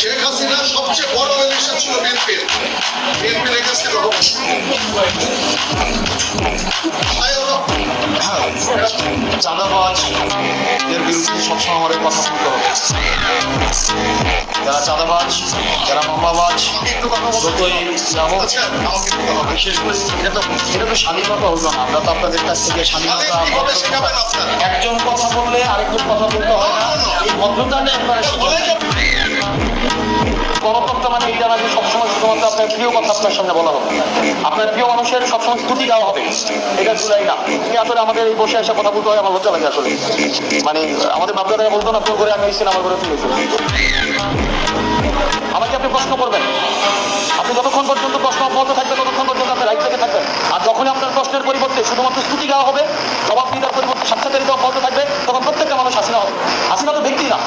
শেখ হাসিনার সবচেয়ে বড় ইলেকশন ছিল বিএনপির কাছে চাঁদাবাজদের বিরুদ্ধে সবসময় আমাদের কথা বলতে হবে। যারা চাঁদাবাজ, যারা মামলাবাজ, যতই যাবো, বিশেষ করে এটা তো স্বাধীনতা হলো না। আমরা তো আপনাদের কাছ থেকে স্বাধীনতা, একজন কথা বললে আরেকজন কথা বলতে হয় না, এই ভদ্রতাটা আপনারা গণতন্ত্র মানে এটা না যে সবসময় শুধুমাত্র আপনার প্রিয় কথা আপনার সামনে বলা হবে, আপনার প্রিয় মানুষের সবসময় স্তুতি দেওয়া হবে, এটা জুলাই না। আসলে আমাদের এই বসে আসা কথা বলতে হয়, আমার লজ্জা লাগে আসলে। মানে আমাদের বাপদাদারা বলতো না, তোর করে আমি এসেছি আমার করে তুলে আমাকে আপনি প্রশ্ন করবেন, আপনি যতক্ষণ পর্যন্ত প্রশ্ন অব্যাহত থাকবে ততক্ষণ পর্যন্ত আপনি রাইট থেকে থাকবেন। আর যখন আপনার প্রশ্নের পরিবর্তে শুধুমাত্র স্তুতি দেওয়া হবে, জবাব দিদার পরিবর্তে সাক্ষাৎকারিতা অব্যাহত থাকবে, তখন প্রত্যেকটা মানুষ হাসিনা হবে। হাসিনা তো ব্যক্তি না,